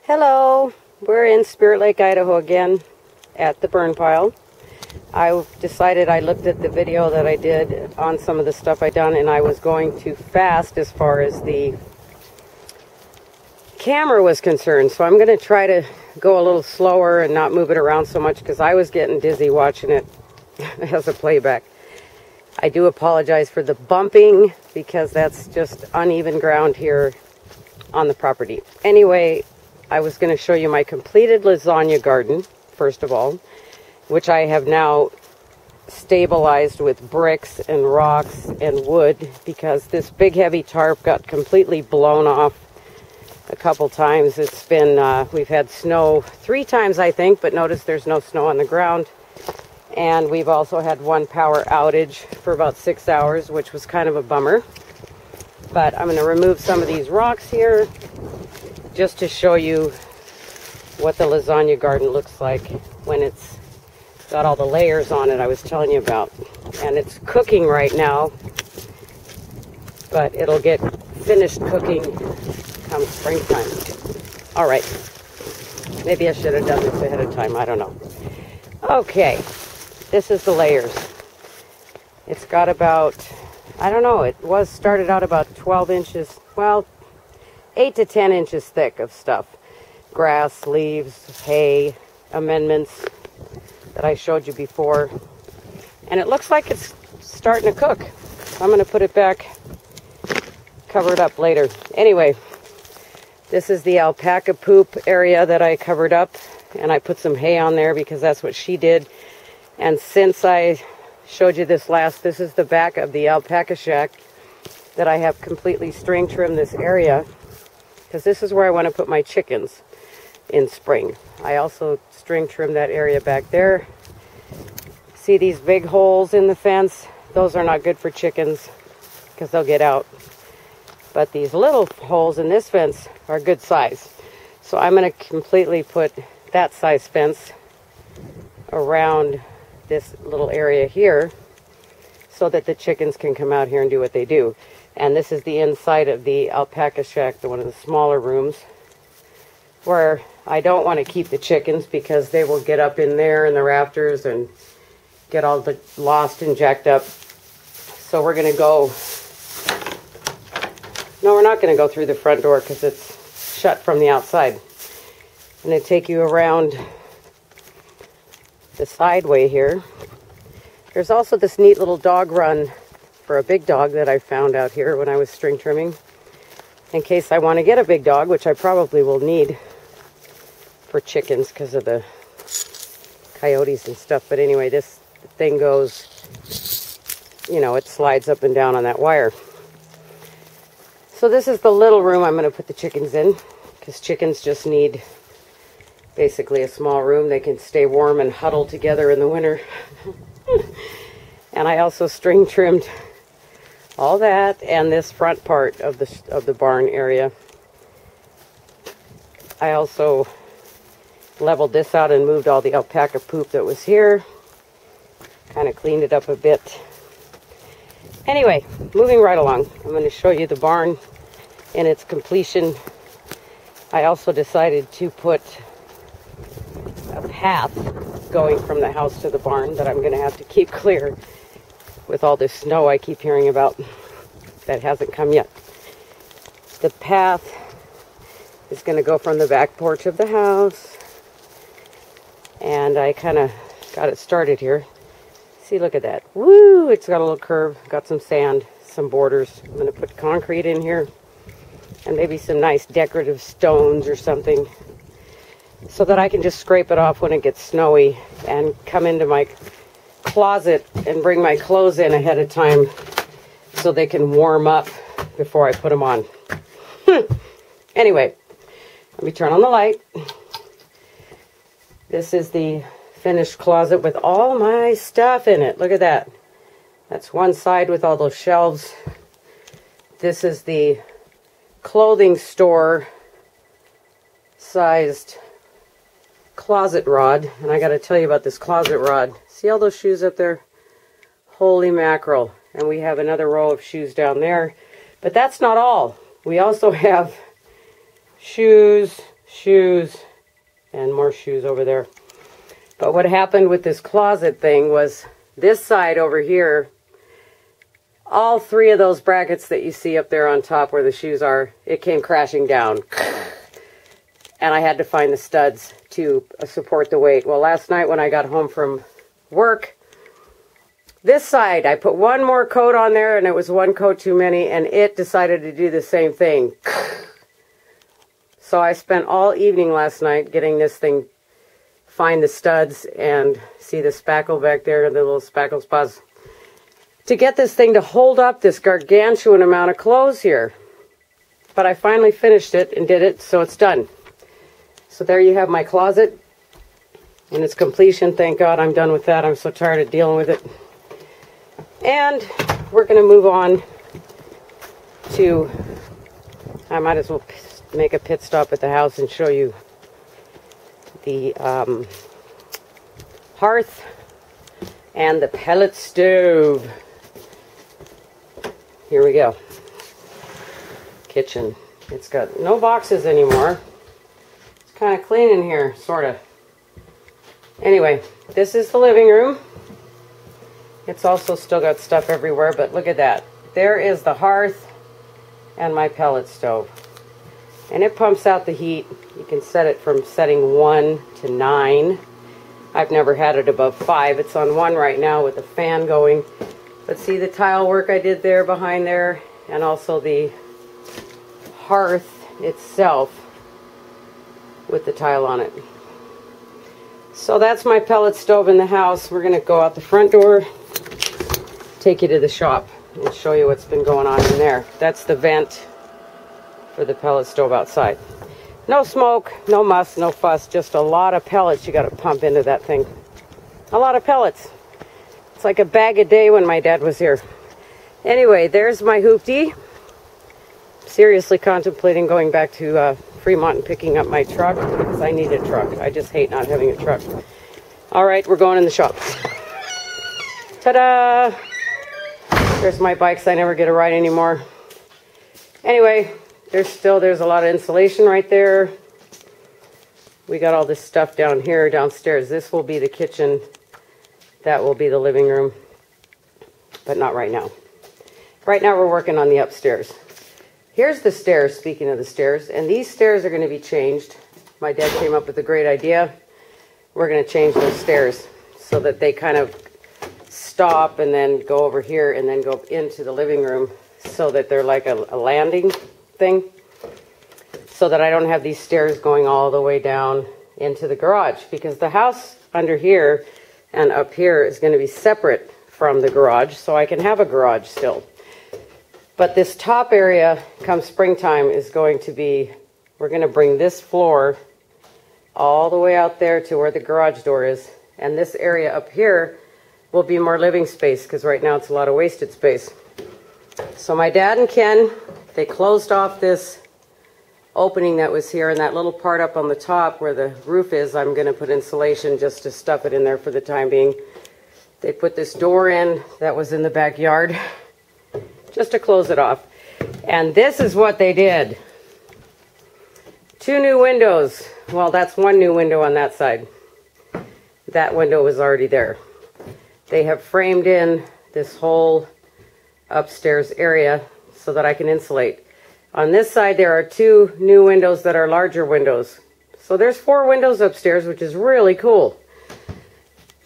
Hello, we're in Spirit Lake, Idaho again at the burn pile. I decided, I looked at the video that I did on some of the stuff I done, and I was going too fast as far as the camera was concerned. So I'm going to try to go a little slower and not move it around so much because I was getting dizzy watching it as a playback. I do apologize for the bumping because that's just uneven ground here on the property. Anyway, I was going to show you my completed lasagna garden, first of all, which I have now stabilized with bricks and rocks and wood because this big heavy tarp got completely blown off a couple times. It's been, we've had snow 3 times, I think, but notice there's no snow on the ground. And we've also had one power outage for about 6 hours, which was kind of a bummer. But I'm going to remove some of these rocks here just to show you what the lasagna garden looks like when it's got all the layers on it I was telling you about. And it's cooking right now, but it'll get finished cooking come springtime. All right, maybe I should have done this ahead of time, I don't know. Okay, this is the layers. It's got about, I don't know, it was started out about 12 inches, well, 8 to 10 inches thick of stuff. Grass, leaves, hay, amendments that I showed you before. And it looks like it's starting to cook. I'm going to put it back, cover it up later. Anyway, this is the alpaca poop area that I covered up. And I put some hay on there because that's what she did. And since I showed you this last, this is the back of the alpaca shack that I have completely string trimmed this area, because this is where I want to put my chickens in spring. I also string trim that area back there. See these big holes in the fence? Those are not good for chickens because they'll get out. But these little holes in this fence are good size. So I'm going to completely put that size fence around this little area here so that the chickens can come out here and do what they do. And this is the inside of the alpaca shack, one of the smaller rooms, where I don't want to keep the chickens because they will get up in there in the rafters and get all lost and jacked up. So we're going to go, no, we're not going to go through the front door because it's shut from the outside. I'm going to take you around the sideway here. There's also this neat little dog run for a big dog that I found out here when I was string trimming, in case I want to get a big dog, which I probably will need for chickens because of the coyotes and stuff. But anyway, this thing goes, you know, it slides up and down on that wire. So this is the little room I'm going to put the chickens in, because chickens just need basically a small room. They can stay warm and huddle together in the winter. And I also string trimmed all that and this front part of the barn area. I also leveled this out and moved all the alpaca poop that was here. Kind of cleaned it up a bit. Anyway, moving right along. I'm going to show you the barn in its completion. I also decided to put a path going from the house to the barn that I'm going to have to keep clear with all this snow I keep hearing about that hasn't come yet. The path is going to go from the back porch of the house, and I kind of got it started here. See, look at that. Woo! It's got a little curve, got some sand, some borders. I'm going to put concrete in here and maybe some nice decorative stones or something so that I can just scrape it off when it gets snowy and come into my closet and bring my clothes in ahead of time so they can warm up before I put them on. Anyway, let me turn on the light. This is the finished closet with all my stuff in it. Look at that. That's one side with all those shelves. This is the clothing store sized closet rod, and I got to tell you about this closet rod. See all those shoes up there? Holy mackerel. And we have another row of shoes down there. But that's not all. We also have shoes, shoes, and more shoes over there. But what happened with this closet thing was this side over here, all three of those brackets that you see up there on top where the shoes are, it came crashing down. And I had to find the studs to support the weight. Well, last night when I got home from work, this side, I put one more coat on there, and it was one coat too many, and it decided to do the same thing. So I spent all evening last night getting this thing, find the studs, and see the spackle back there, the little spackle spots, to get this thing to hold up this gargantuan amount of clothes here. But I finally finished it and did it, so it's done. So there you have my closet in its completion. Thank God I'm done with that. I'm so tired of dealing with it. And we're going to move on to, I might as well make a pit stop at the house and show you the hearth and the pellet stove. Here we go. Kitchen. It's got no boxes anymore. It's kind of clean in here, sort of. Anyway, this is the living room. It's also still got stuff everywhere, but look at that. There is the hearth and my pellet stove. And it pumps out the heat. You can set it from setting 1 to 9. I've never had it above 5. It's on 1 right now with the fan going. But see the tile work I did there behind there, and also the hearth itself with the tile on it. So that's my pellet stove in the house. We're going to go out the front door, take you to the shop, and show you what's been going on in there. That's the vent for the pellet stove outside. No smoke, no muss, no fuss, just a lot of pellets you got to pump into that thing. A lot of pellets. It's like a bag a day when my dad was here. Anyway, there's my hoopty. Seriously contemplating going back to Fremont and picking up my truck because I need a truck. I just hate not having a truck. All right, we're going in the shop. Ta-da! There's my bikes. I never get a ride anymore. Anyway, there's a lot of insulation right there. We got all this stuff down here, downstairs. This will be the kitchen. That will be the living room, but not right now. Right now we're working on the upstairs. Here's the stairs, speaking of the stairs, and these stairs are going to be changed. My dad came up with a great idea. We're going to change those stairs so that they kind of stop and then go over here and then go into the living room so that they're like a landing thing, so that I don't have these stairs going all the way down into the garage, because the house under here and up here is going to be separate from the garage, so I can have a garage still. But this top area, come springtime, is going to be, we're going to bring this floor all the way out there to where the garage door is. And this area up here will be more living space, because right now it's a lot of wasted space. So my dad and Ken, they closed off this opening that was here, and that little part up on the top where the roof is, I'm going to put insulation just to stuff it in there for the time being. They put this door in that was in the backyard just to close it off. And this is what they did. 2 new windows. Well, that's 1 new window on that side. That window was already there. They have framed in this whole upstairs area so that I can insulate. On this side, there are 2 new windows that are larger windows. So there's 4 windows upstairs, which is really cool.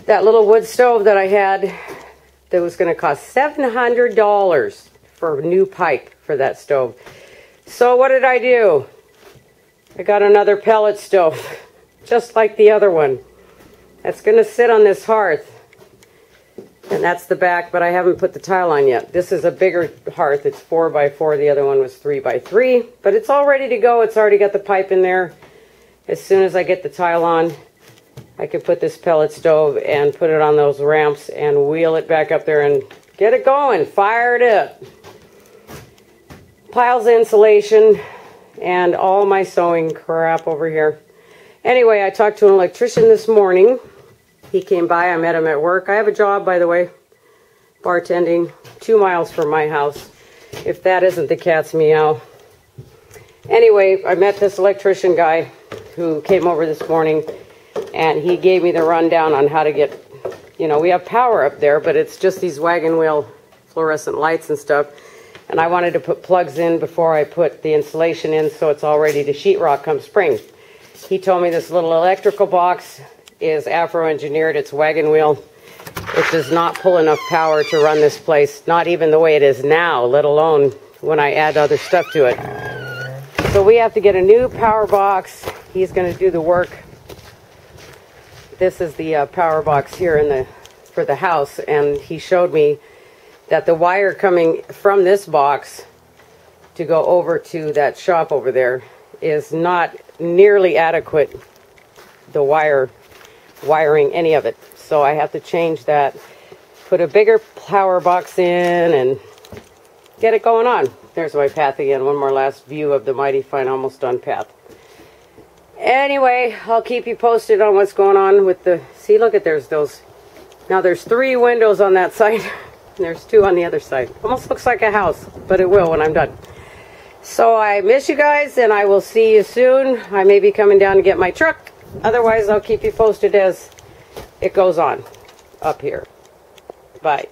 That little wood stove that I had, that was going to cost $700 for a new pipe for that stove. So what did I do? I got another pellet stove, just like the other one. That's going to sit on this hearth. And that's the back, but I haven't put the tile on yet. This is a bigger hearth. It's 4x4. The other one was 3x3. But it's all ready to go. It's already got the pipe in there. As soon as I get the tile on, I can put this pellet stove and put it on those ramps and wheel it back up there and get it going. Fire it up. Piles of insulation and all my sewing crap over here. Anyway, I talked to an electrician this morning. He came by. I met him at work. I have a job, by the way, bartending 2 miles from my house, if that isn't the cat's meow. Anyway, I met this electrician guy, who came over this morning, and he gave me the rundown on how to get, you know, we have power up there, but it's just these wagon wheel fluorescent lights and stuff. And I wanted to put plugs in before I put the insulation in, so it's all ready to sheetrock come spring. He told me this little electrical box is Afro-engineered. It's wagon wheel. It does not pull enough power to run this place, not even the way it is now, let alone when I add other stuff to it. So we have to get a new power box. He's going to do the work. This is the power box here for the house, and he showed me that the wire coming from this box to go over to that shop over there is not nearly adequate, the wiring, any of it. So I have to change that, put a bigger power box in, and get it going on. There's my path again. One more last view of the mighty fine, almost done path. Anyway, I'll keep you posted on what's going on with the... See, look at there's those... Now there's 3 windows on that side. And there's 2 on the other side. Almost looks like a house, but it will when I'm done. So I miss you guys, and I will see you soon. I may be coming down to get my truck. Otherwise, I'll keep you posted as it goes on up here. Bye.